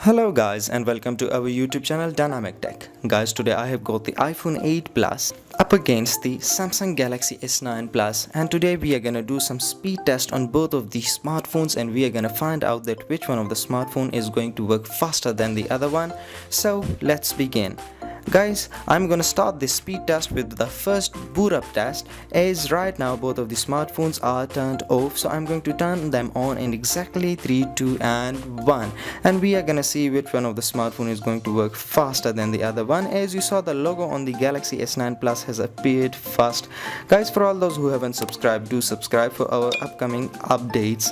Hello guys and welcome to our YouTube channel Dynamic Tech. Guys, today I have got the iPhone 8 Plus up against the Samsung Galaxy S9 Plus, and today we are gonna do some speed test on both of these smartphones and we are gonna find out that which one of the smartphone is going to work faster than the other one. So let's begin. Guys, I'm gonna start this speed test with the first boot up test, as right now both of the smartphones are turned off, so I'm going to turn them on in exactly 3, 2 and 1, and we are gonna see which one of the smartphone is going to work faster than the other one. As you saw, the logo on the Galaxy S9 Plus has appeared first. Guys, for all those who haven't subscribed, do subscribe for our upcoming updates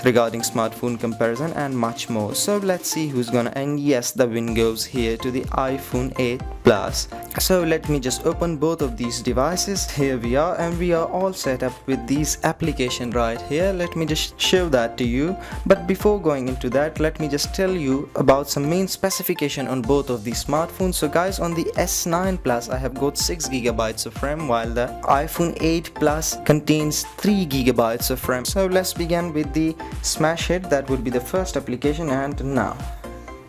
regarding smartphone comparison and much more. So let's see who's gonna, and yes, the win goes here to the iPhone 8 Plus. So let me just open both of these devices. Here we are, and we are all set up with these application right here. Let me just show that to you, but before going into that, let me just tell you about some main specification on both of these smartphones. So guys, on the S9 Plus I have got 6 gigabytes of RAM, while the iPhone 8 Plus contains 3 gigabytes of RAM. So let's begin with the smash hit. That would be the first application, and now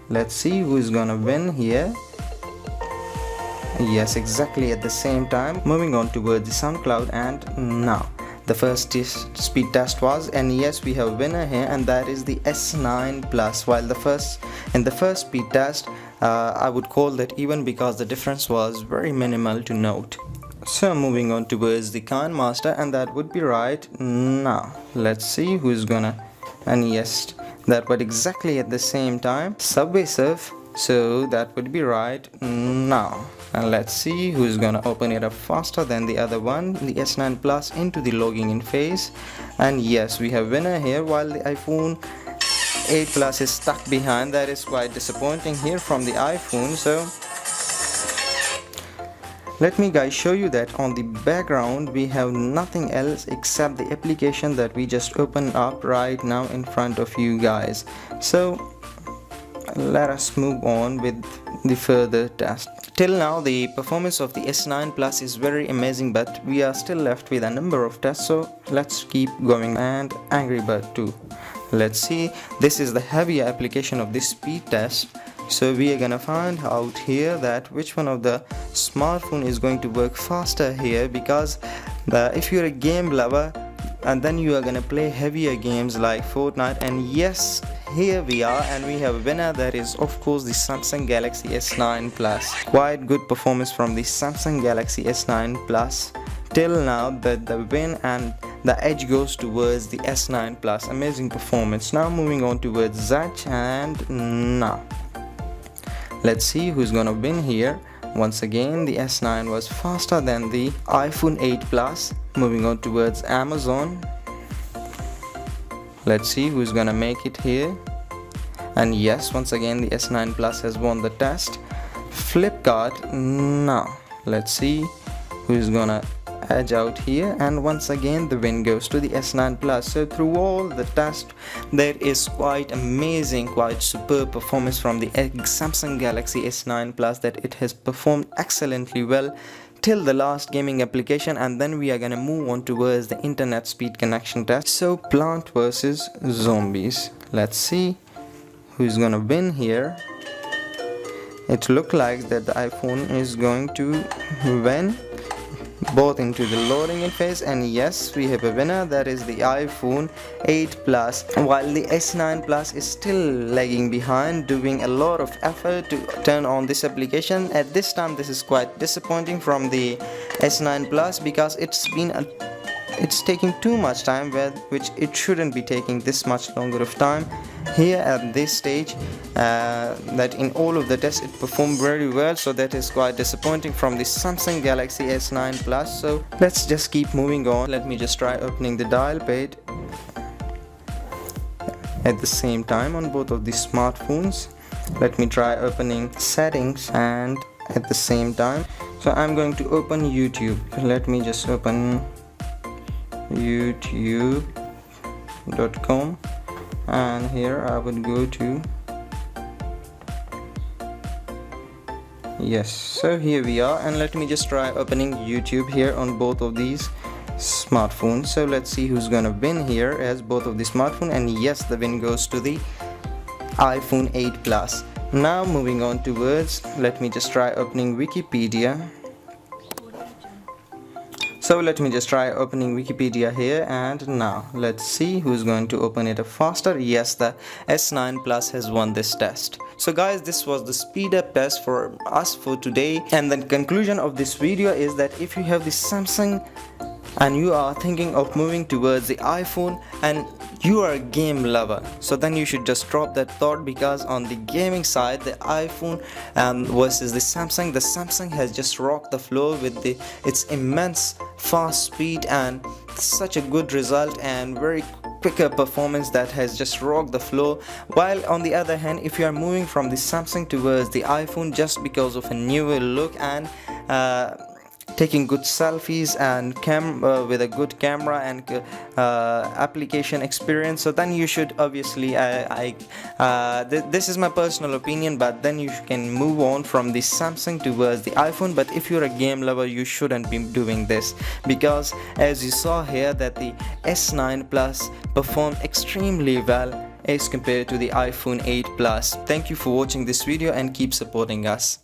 let's see who is gonna win here. Yes, exactly at the same time. Moving on towards the SoundCloud, and now the first speed test was, and yes, we have a winner here, and that is the S9 Plus. While the first speed test, I would call that even because the difference was very minimal to note. So moving on towards the Khan Master, and that would be right now. Let's see who's gonna, and yes, that was exactly at the same time. Subway Surf, so that would be right now. And let's see who's gonna open it up faster than the other one, the S9 Plus, into the logging in phase. And yes, we have winner here, while the iPhone 8 Plus is stuck behind. That is quite disappointing here from the iPhone. So let me guys show you that on the background we have nothing else except the application that we just opened up right now in front of you guys. So let us move on with the further test. Till now the performance of the S9 Plus is very amazing, but we are still left with a number of tests, so let's keep going. And Angry Bird 2, let's see, this is the heavier application of this speed test. So we are gonna find out here that which one of the smartphone is going to work faster here, because if you're a game lover and then you are gonna play heavier games like Fortnite, and yes, here we are, and we have a winner. That is of course the Samsung Galaxy S9 Plus. Quite good performance from the Samsung Galaxy S9 Plus. Till now the win and the edge goes towards the S9 Plus. Amazing performance. Now moving on towards Zach, and now let's see who's gonna win here. Once again, the S9 was faster than the iPhone 8 Plus. Moving on towards Amazon, let's see who's gonna make it here. And yes, once again the S9 Plus has won the test. Flipkart, now let's see who's gonna edge out here, and once again the win goes to the S9 Plus. So through all the test, there is quite amazing, quite superb performance from the Samsung Galaxy S9 Plus, that it has performed excellently well till the last gaming application. And then we are gonna move on towards the internet speed connection test. So Plant versus Zombies, let's see who's gonna win here. It looks like that the iPhone is going to win both into the loading in phase, and yes, we have a winner. That is the iPhone 8 Plus, while the S9 Plus is still lagging behind, doing a lot of effort to turn on this application. At this time this is quite disappointing from the S9 Plus, because it's taking too much time, which it shouldn't be taking this much longer of time. Here at this stage, that in all of the tests it performed very well, so that is quite disappointing from the Samsung Galaxy S9 Plus. So let's just keep moving on. Let me just try opening the dial pad at the same time on both of these smartphones. Let me try opening settings and at the same time. So I'm going to open YouTube. Let me just open youtube.com, and here I would go to, yes, so here we are, and let me just try opening YouTube here on both of these smartphones. So let's see who's gonna win here as both of the smartphone, and yes, the win goes to the iPhone 8 Plus. Now moving on towards, let me just try opening Wikipedia. So let me just try opening Wikipedia here, and now let's see who's going to open it up faster. Yes, the S9 Plus has won this test. So guys, this was the speed up test for us for today, and the conclusion of this video is that if you have the Samsung and you are thinking of moving towards the iPhone and you are a game lover, so then you should just drop that thought, because on the gaming side, the iPhone versus the Samsung has just rocked the floor with its immense fast speed and such a good result and very quicker performance that has just rocked the floor. While on the other hand, if you are moving from the Samsung towards the iPhone just because of a newer look and taking good selfies and with a good camera and application experience, so then you should obviously this is my personal opinion, but then you can move on from the Samsung towards the iPhone. But if you're a game lover, you shouldn't be doing this, because as you saw here that the S9 Plus performed extremely well as compared to the iPhone 8 Plus. Thank you for watching this video and keep supporting us.